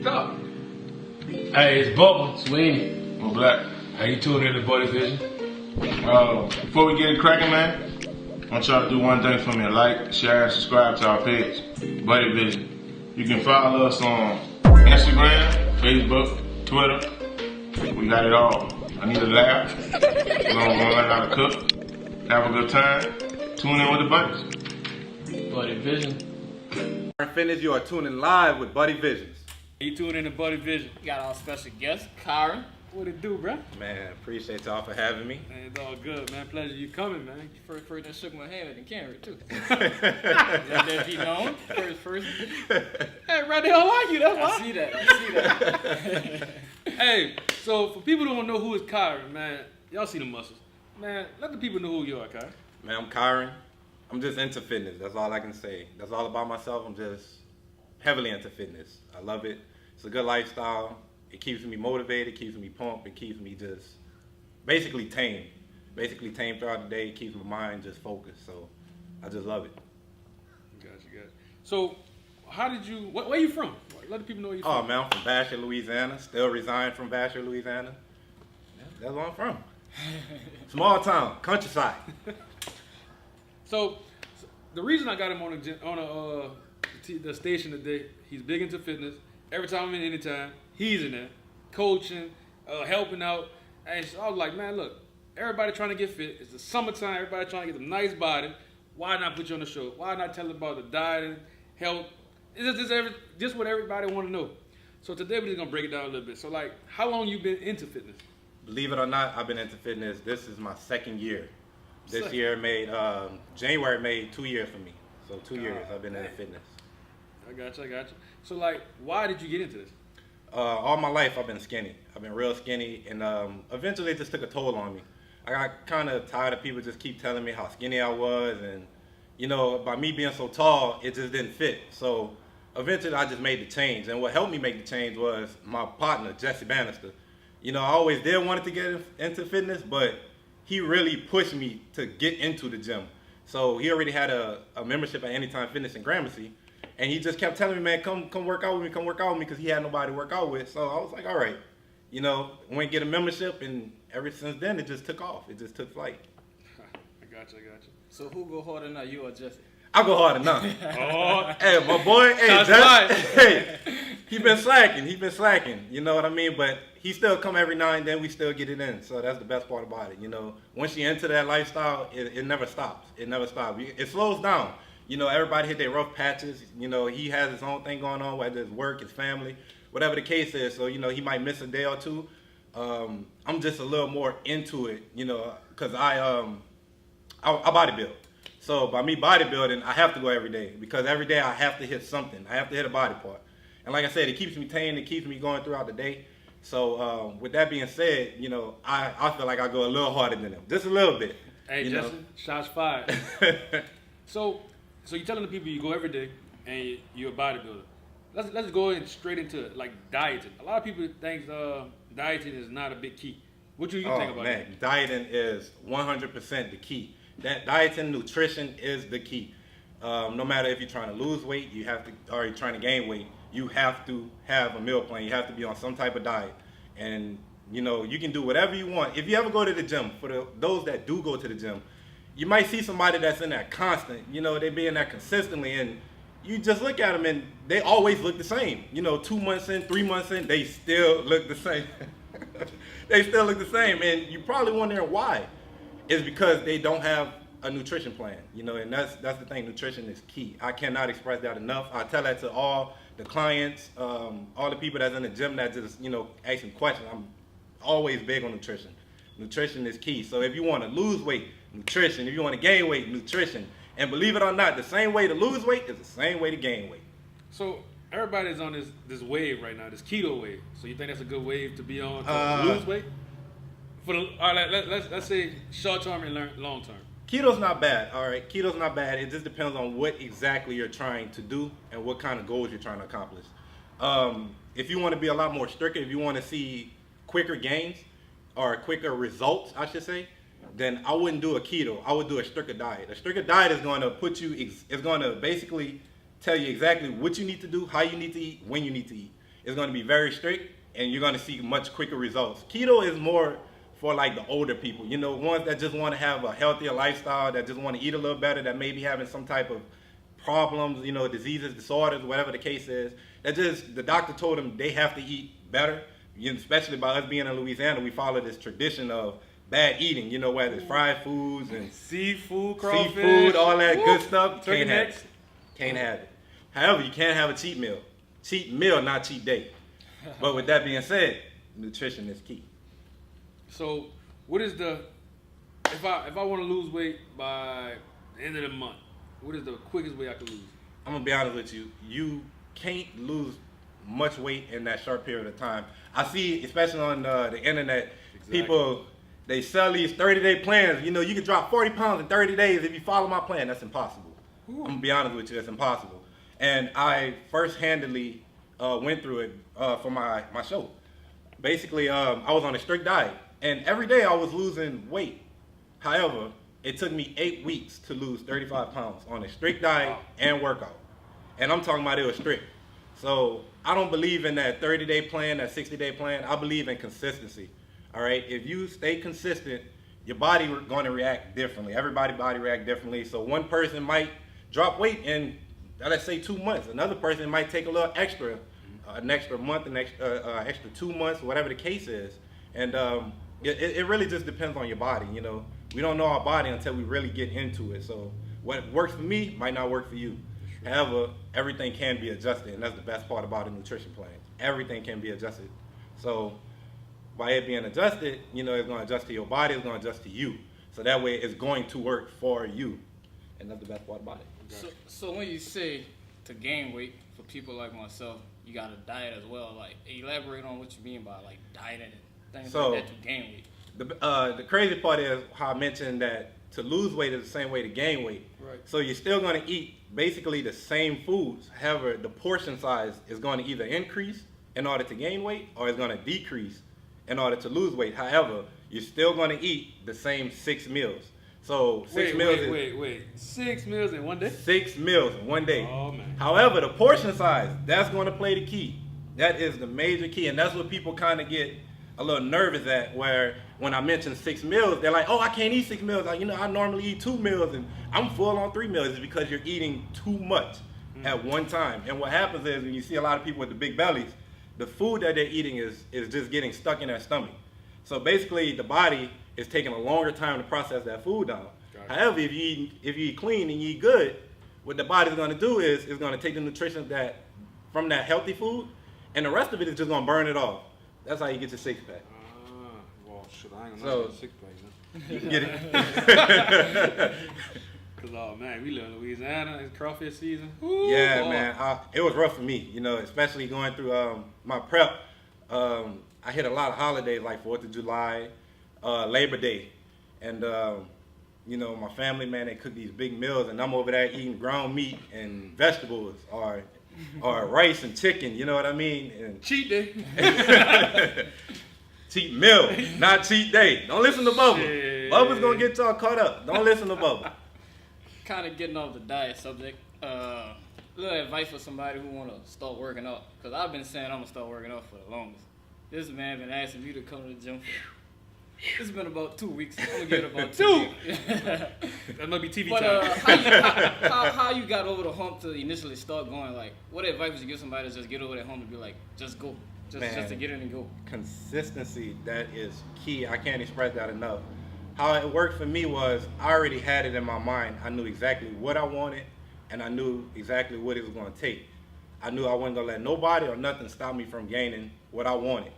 Talk. Hey, it's Bubba Sweeney. I'm Black. How you tuning in to Buddy Vision? Before we get it cracking, man, I want y'all to do one thing for me: like, share, and subscribe to our page, Buddy Vision. You can follow us on Instagram, Facebook, Twitter. We got it all. I need a laugh. We're gonna learn how to cook, have a good time. Tune in with the buddies. Buddy Vision. Fitness, you are tuning live with Buddy Visions. You tuning in to Buddy Vision. We got our special guest, Kyron. What it do, bruh? Man, appreciate y'all for having me. Man, it's all good, man. Pleasure you coming, man. You first that shook my hand and carried too. Let that be known. First. Hey, right there, I like you. That's why. I see that. Hey, so for people who don't know who is Kyron, man, y'all see the muscles. Man, let the people know who you are, Kyron. Man, I'm Kyron. I'm just into fitness. That's all I can say. That's all about myself. I'm just heavily into fitness. I love it. It's a good lifestyle. It keeps me motivated, keeps me pumped, it keeps me just basically tame. Basically tame throughout the day. It keeps my mind just focused. So I just love it. Gotcha. So how did you, where you from? Let the people know where you're from. Oh man, I'm from Basher, Louisiana. Still reside from Basher, Louisiana. Yeah, that's where I'm from. Small town, countryside. So the reason I got him on the station today, he's big into fitness. Every time I'm in, anytime, he's in there, coaching, helping out. And so I was like, man, look, everybody trying to get fit. It's the summertime. Everybody trying to get a nice body. Why not put you on the show? Why not tell about the diet and health? It's just what everybody want to know. So today we're just gonna break it down a little bit. So like, how long you been into fitness? Believe it or not, I've been into fitness. This is my second year. This year January made 2 years for me. So 2 years I've been into fitness. I got you. So like, why did you get into this? All my life I've been skinny. I've been real skinny, and eventually it just took a toll on me. I got kind of tired of people just keep telling me how skinny I was, and you know, by me being so tall, it just didn't fit. So eventually I just made the change, and what helped me make the change was my partner, Jesse Bannister. You know, I always did want to get into fitness, but he really pushed me to get into the gym. So he already had a membership at Anytime Fitness in Gramercy. And he just kept telling me, man, come work out with me, because he had nobody to work out with. So I was like, all right, you know, went and get a membership, and ever since then, it just took off. It just took flight. I got you. So who go harder now, you or Jesse? I go harder now. Oh, Hey, my boy, Shots fired. hey, he been slacking, you know what I mean? But he still come every now and then, we still get it in. So that's the best part about it, you know. Once you enter that lifestyle, it never stops. It slows down. You know, everybody hit their rough patches. You know, he has his own thing going on, whether it's work, his family, whatever the case is. So, you know, he might miss a day or two. I'm just a little more into it, you know, because I bodybuild. So by me bodybuilding, I have to go every day, because every day I have to hit something. I have to hit a body part. And like I said, it keeps me tame. It keeps me going throughout the day. So with that being said, you know, I feel like I go a little harder than him, just a little bit. hey, Justin, shots fired. So you're telling the people you go every day and you're a bodybuilder. Let's go straight into like dieting. A lot of people think dieting is not a big key. What do you think about that? Dieting is 100% the key. That dieting, nutrition is the key. No matter if you're trying to lose weight, or you're trying to gain weight, you have to have a meal plan. You have to be on some type of diet. And you know, you can do whatever you want. If you ever go to the gym, for those that do go to the gym, you might see somebody that's in that constant, you know, they be in that consistently, and you just look at them and they always look the same. You know, 2 months in, 3 months in, they still look the same. They still look the same, and you're probably wondering why. It's because they don't have a nutrition plan, you know, and that's the thing. Nutrition is key. I cannot express that enough. I tell that to all the clients, all the people that's in the gym that just, you know, asking questions. I'm always big on nutrition. Nutrition is key. So if you want to lose weight, nutrition. If you want to gain weight, nutrition. And believe it or not, the same way to lose weight is the same way to gain weight. So everybody's on this wave right now, this keto wave. So you think that's a good wave to be on to lose weight? All right, let's say short term and long term. Keto's not bad, all right? Keto's not bad. It just depends on what exactly you're trying to do and what kind of goals you're trying to accomplish. If you want to be a lot more stricter, if you want to see quicker gains or quicker results, I should say, then I wouldn't do a keto. I would do a stricter diet. A stricter diet is going to put you, it's going to basically tell you exactly what you need to do, how you need to eat, when you need to eat. is going to be very strict, and you're going to see much quicker results. Keto is more for like the older people, you know, ones that just want to have a healthier lifestyle, that just want to eat a little better, that may be having some type of problems, you know, diseases, disorders, whatever the case is. That just, the doctor told them they have to eat better. Especially by us being in Louisiana, we follow this tradition of bad eating, you know, whether it's fried foods and seafood, crawfish, seafood, all that good stuff. Turkey Can't have necks. it. Can't have it. However, you can have a cheat meal. Cheat meal, not cheat day. But with that being said, nutrition is key. So, what is the if I want to lose weight by the end of the month? What is the quickest way I can lose? I'm gonna be honest with you. You can't lose much weight in that short period of time. I see, especially on the internet, people, they sell these 30-day plans. You know, you can drop 40 pounds in 30 days if you follow my plan. That's impossible. I'm gonna be honest with you, it's impossible. And I first-handedly went through it for my show. Basically, I was on a strict diet, and every day I was losing weight. However, it took me 8 weeks to lose 35 pounds on a strict diet and workout. And I'm talking about it was strict. So I don't believe in that 30-day plan, that 60-day plan. I believe in consistency. All right. If you stay consistent, your body going to react differently. Everybody's body react differently. So one person might drop weight in, let's say, 2 months. Another person might take a little extra, an extra month, an extra 2 months, whatever the case is. And it really just depends on your body. You know, we don't know our body until we really get into it. So what works for me might not work for you. However, everything can be adjusted, and that's the best part about a nutrition plan. Everything can be adjusted. So by it being adjusted, you know, it's going to adjust to your body, it's going to adjust to you. So that way it's going to work for you. And that's the best part about it. So when you say to gain weight, for people like myself, you got to diet as well. Like, elaborate on what you mean by like dieting and things like that to gain weight. The crazy part is how I mentioned that to lose weight is the same way to gain weight. Right. So you're still going to eat basically the same foods. However, the portion size is going to either increase in order to gain weight, or it's going to decrease in order to lose weight. However, you're still going to eat the same 6 meals. So Wait. 6 meals in one day? 6 meals in one day. Oh, man. However, the portion size, that's going to play the key. That is the major key, and that's what people kind of get a little nervous at, where when I mention 6 meals, they're like, oh, I can't eat 6 meals. Like, you know, I normally eat 2 meals, and I'm full on 3 meals. It's because you're eating too much at one time. And what happens is, when you see a lot of people with the big bellies, the food that they're eating is just getting stuck in their stomach. So basically, the body is taking a longer time to process that food down. Gotcha. However, if you eat clean and you eat good, what the body's going to do is it's going to take the nutrition from that healthy food, and the rest of it is just going to burn it off. That's how you get your 6-pack. Well, shit, I ain't So- gonna get 6-pack, man. You can get it. Cause oh man, we live in Louisiana. It's crawfish season. Ooh, Yeah, boy. man. It was rough for me, you know, especially going through my prep. I hit a lot of holidays like 4th of July, Labor Day. And, you know, my family, man, they cook these big meals, and I'm over there eating ground meat and vegetables or rice and chicken, you know what I mean? And Cheat day. cheat meal, not cheat day. Don't listen to Bubba. Shit. Bubba's going to get y'all caught up. Don't listen to Bubba. Kind of getting off the diet subject. Little advice for somebody who want to start working out. Because I've been saying I'm going to start working out for the longest. This man been asking me to come to the gym for, it's been about 2 weeks. I'm going to give it about 2 weeks. That might be TV But time. how you got over the hump to initially start going? Like, what advice would you give somebody to just get over that hump and be like, just go? Just to get in and go. Consistency, that is key. I can't express that enough. How it worked for me was I already had it in my mind. I knew exactly what I wanted, and I knew exactly what it was going to take. I knew I wasn't going to let nobody or nothing stop me from gaining what I wanted.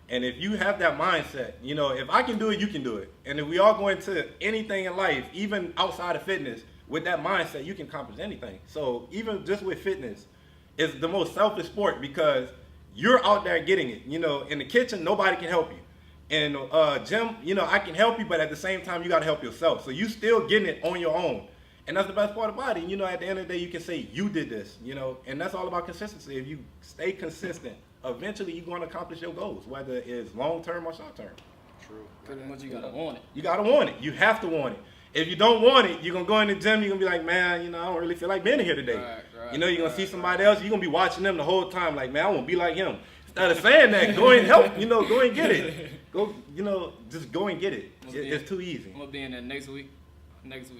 And if you have that mindset, you know, if I can do it, you can do it. And if we all go into anything in life, even outside of fitness, with that mindset, you can accomplish anything. So even just with fitness, it's the most selfish sport because you're out there getting it. You know, in the kitchen, nobody can help you. In gym, you know, I can help you, but at the same time, you got to help yourself. So you still getting it on your own. And that's the best part about it. You know, at the end of the day, you can say, you did this, you know, and that's all about consistency. If you stay consistent, eventually you're going to accomplish your goals, whether it's long-term or short-term. True. Pretty much you got to want it. You got to want it. You have to want it. If you don't want it, you're going to go in the gym, you're going to be like, man, you know, I don't really feel like being here today. Right, You know, you're going to see somebody else, you're going to be watching them the whole time like, man, I want to be like him. Instead of saying that, go and help, go and get it. Go, just go and get it. It's too easy. I'm gonna be in there next week. Next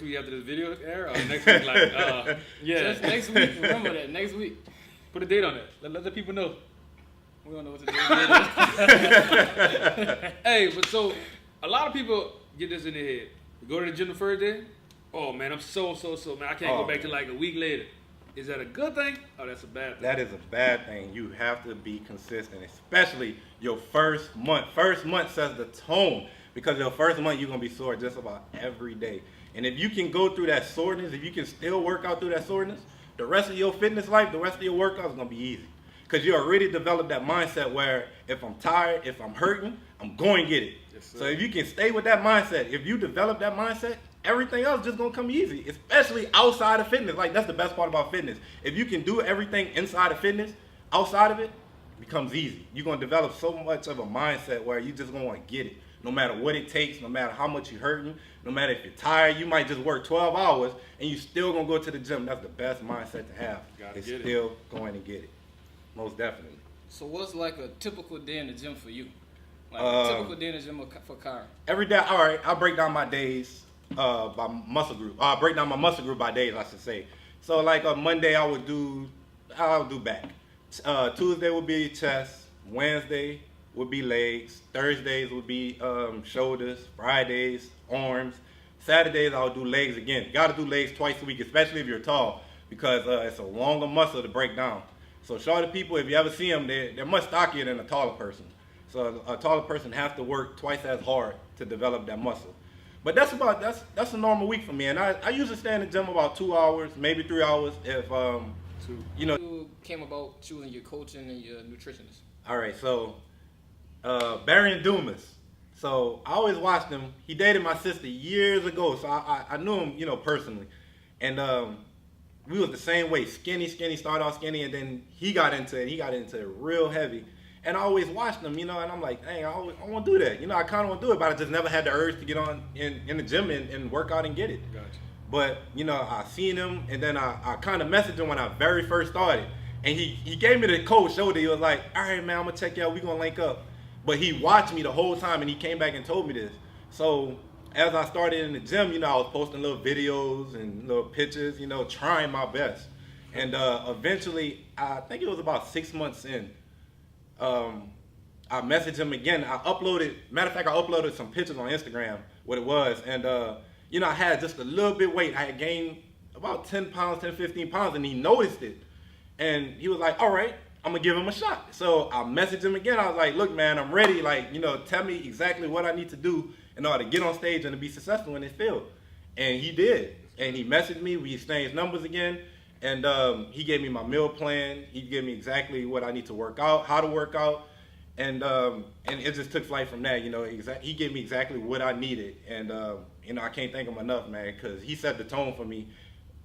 week after this video air, or next week, like, yeah. Just next week. Remember that. Next week. Put a date on it. Let the people know. We don't know what to do. Hey, but so a lot of people get this in their head. You go to the gym the first day. Oh man, I'm so man. I can't go back to like a week later. Is that a good thing? Oh, that's a bad thing. That is a bad thing. You have to be consistent, especially your first month. First month sets the tone because your first month you're gonna be sore just about every day. And if you can go through that soreness, if you can still work out through that soreness, the rest of your fitness life, the rest of your workout is gonna be easy. Because you already developed that mindset where if I'm tired, if I'm hurting, I'm going to get it. Yes, sir. So if you can stay with that mindset, if you develop that mindset, everything else just going to come easy, especially outside of fitness. Like, that's the best part about fitness. If you can do everything inside of fitness, outside of it, it becomes easy. You're going to develop so much of a mindset where you just going to want to get it. No matter what it takes, no matter how much you're hurting, no matter if you're tired, you might just work 12 hours and you still going to go to the gym. That's the best mindset to have. Gotta It's get it. still going to get it. Most definitely. So what's like a typical day in the gym for you? Like a typical day in the gym for Kyron. Every day, all right, I'll break down my days by muscle group. I'll break down my muscle group by days, I should say. So like on Monday, I would do back. Tuesday would be chest. Wednesday would be legs. Thursdays would be shoulders. Fridays, arms. Saturdays, I'll do legs again. You gotta do legs twice a week, especially if you're tall, because it's a longer muscle to break down. So shorter people, if you ever see them, they're much stockier than a taller person. So a taller person has to work twice as hard to develop that muscle. But that's a normal week for me. And I usually stay in the gym about 2 hours, maybe 3 hours if You came about choosing your coaching and your nutritionist. All right, so Barry and Dumas. So I always watched him. He dated my sister years ago, so I knew him, personally. And we was the same way, skinny, started off skinny, and then he got into it real heavy. And I always watched him, and I'm like, dang, I want to do that. I kind of want to do it, but I just never had the urge to get on in the gym and work out and get it. Gotcha. But, I seen him, and then I kind of messaged him when I very first started. And he gave me the cold shoulder. He was like, all right, man, I'm going to check you out. We're going to link up. But he watched me the whole time, and he came back and told me this. So as I started in the gym, I was posting little videos and little pictures, trying my best. And eventually, I think it was about 6 months in, I messaged him again. I uploaded some pictures on Instagram, what it was. And, I had just a little bit weight. I had gained about 10 pounds, 10, 15 pounds, and he noticed it. And he was like, all right, I'm going to give him a shot. So I messaged him again. I was like, look, man, I'm ready. Like, tell me exactly what I need to do in order to get on stage and to be successful in this field. And he did. And he messaged me. We exchanged numbers again. And he gave me my meal plan. He gave me exactly what I need to work out, how to work out. And it just took flight from there. He gave me exactly what I needed. And, I can't thank him enough, man, because he set the tone for me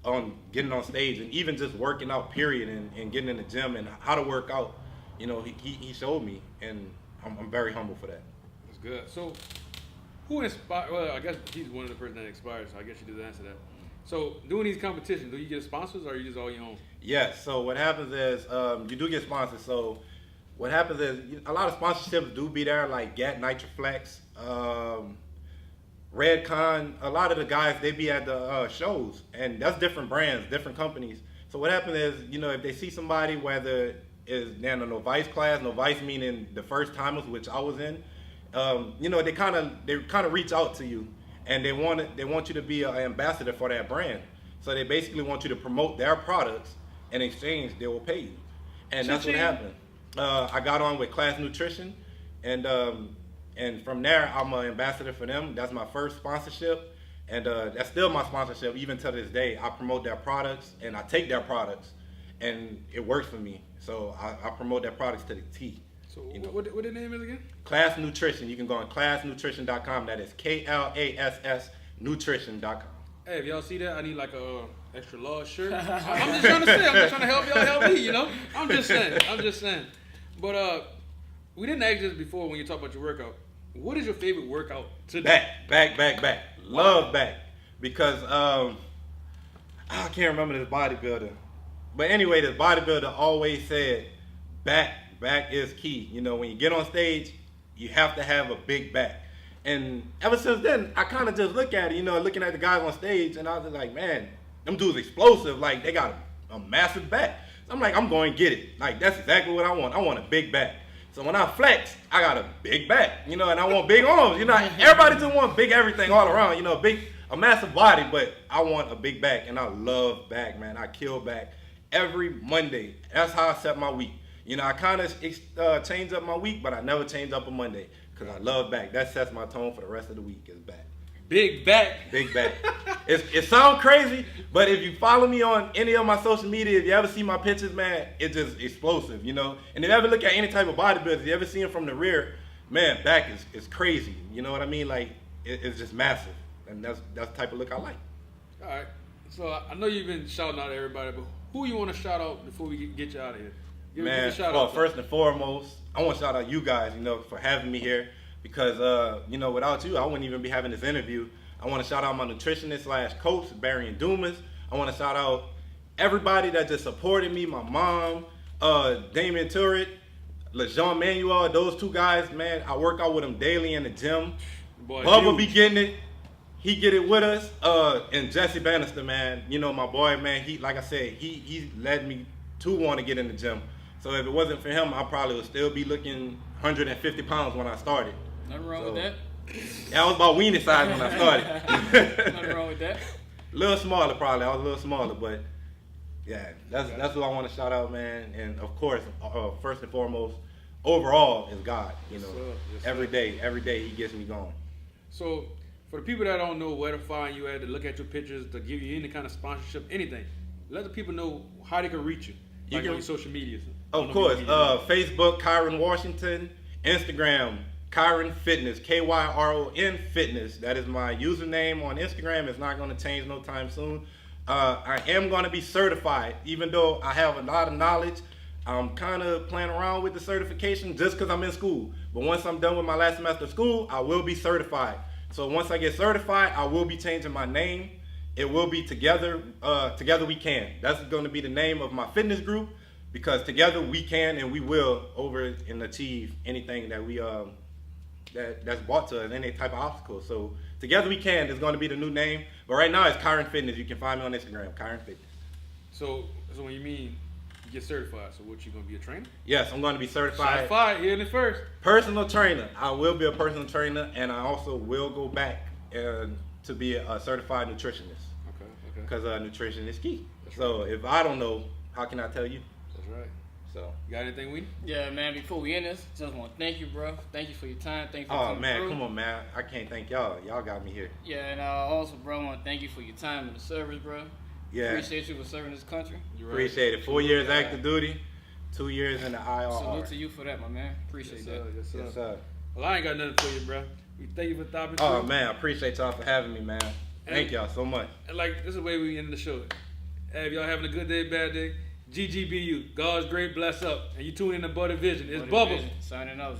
on getting on stage and even just working out, period, and getting in the gym and how to work out. He showed me, and I'm very humble for that. That's good. So, who inspired? Well, I guess he's one of the person that inspired, so I guess you did answer that. So, doing these competitions, do you get sponsors or are you just all your own? Yes. So what happens is you do get sponsors. So what happens is a lot of sponsorships do be there, like Gat Nitroflex, Redcon. A lot of the guys, they be at the shows, and that's different brands, different companies. So what happens is, if they see somebody, whether it's in a novice class, novice meaning the first timers, which I was in, they kind of reach out to you, and they want you to be an ambassador for that brand. So they basically want you to promote their products. In exchange, they will pay you, and that's what happened. I got on with Class Nutrition, and from there, I'm an ambassador for them. That's my first sponsorship, and that's still my sponsorship even to this day. I promote their products, and I take their products, and it works for me. So I promote their products to the T. So what the name is again? Class Nutrition. You can go on classnutrition.com. That is KLASS nutrition.com. Hey, if y'all see that, I need like a extra large shirt. I'm just trying to say, I'm just trying to help y'all help me, I'm just saying. But we didn't ask this before when you talk about your workout. What is your favorite workout today? Back. Love back. Because I can't remember this bodybuilder. But anyway, this bodybuilder always said, back is key. You know, when you get on stage, you have to have a big back. And ever since then, I kind of just look at it, you know, looking at the guys on stage, and I was just like, man, them dudes explosive. Like, they got a massive back. So I'm like, I'm going to get it. Like, that's exactly what I want. I want a big back. So when I flex, I got a big back, you know, and I want big arms. You know, everybody just want big everything all around, you know, a massive body, but I want a big back, and I love back, man. I kill back every Monday. That's how I set my week. You know, I kind of change up my week, but I never change up a Monday because I love back. That sets my tone for the rest of the week is back. Big back. Big back. It sounds crazy, but if you follow me on any of my social media, if you ever see my pictures, man, it's just explosive, you know? And if you ever look at any type of bodybuilder, if you ever see them from the rear, man, back is crazy. You know what I mean? Like, it's just massive. And that's the type of look I like. All right. So I know you've been shouting out everybody, but who you want to shout out before we get you out of here? Give Man, a shout well, out. first and foremost, I want to shout out you guys, you know, for having me here because, you know, without you, I wouldn't even be having this interview. I want to shout out my nutritionist / coach, Barry and Dumas. I want to shout out everybody that just supported me, my mom, Damien Turret, LeJean Manuel, those two guys, man, I work out with them daily in the gym. Boy, Bubba be huge. getting it. He get it with us. And Jesse Bannister, man, you know, my boy, man, he, like I said, he led me to want to get in the gym. So if it wasn't for him, I probably would still be looking 150 pounds when I started. Nothing wrong with that. Yeah, I was about weenie size when I started. Nothing wrong with that. A little smaller probably. I was a little smaller, but yeah, that's who I want to shout out, man. And of course, first and foremost, overall is God. You know, Yes, sir. every day He gets me going. So for the people that don't know where to find you at, to look at your pictures, to give you any kind of sponsorship, anything, let the people know how they can reach you. You Like can- on your social media. Of course, Facebook, Kyron Washington, Instagram, Kyron Fitness, Kyron Fitness. That is my username on Instagram. It's not going to change no time soon. I am going to be certified, even though I have a lot of knowledge. I'm kind of playing around with the certification just because I'm in school. But once I'm done with my last semester of school, I will be certified. So once I get certified, I will be changing my name. It will be Together We Can. That's going to be the name of my fitness group because together we can and we will over and achieve anything that we that's brought to us, any type of obstacle. So Together We Can is going to be the new name. But right now it's Kyron Fitness. You can find me on Instagram, Kyron Fitness. So when you mean you get certified, so what, you going to be a trainer? Yes, I'm going to be certified. Certified, here in it first. Personal trainer. I will be a personal trainer, and I also will go back to be a certified nutritionist Okay. because nutrition is key. So if I don't know, how can I tell you? That's right. So. You got anything, Weenie? Yeah, man, before we end this, just want to thank you, bro. Thank you for your time. Thank you for Oh coming man, through. come on, man. I can't thank y'all. Y'all got me here. Yeah, and also, bro, I want to thank you for your time in the service, bro. Yeah. Appreciate you for serving this country. You right. Appreciate it. 4 years active duty, 2 years in the IR. Salute to you for that, my man. Appreciate Yes, that. sir. Yes, sir. Yes, sir. Well, I ain't got nothing for you, bro. We thank you for stopping Oh through. man, I appreciate y'all for having me, man. Thank y'all so much. And like, this is the way we end the show. Hey, if y'all having a good day, bad day, GGBU, God's great, bless up. And you tune in to Butter Vision. It's Motivation. Bubbles. Signing out.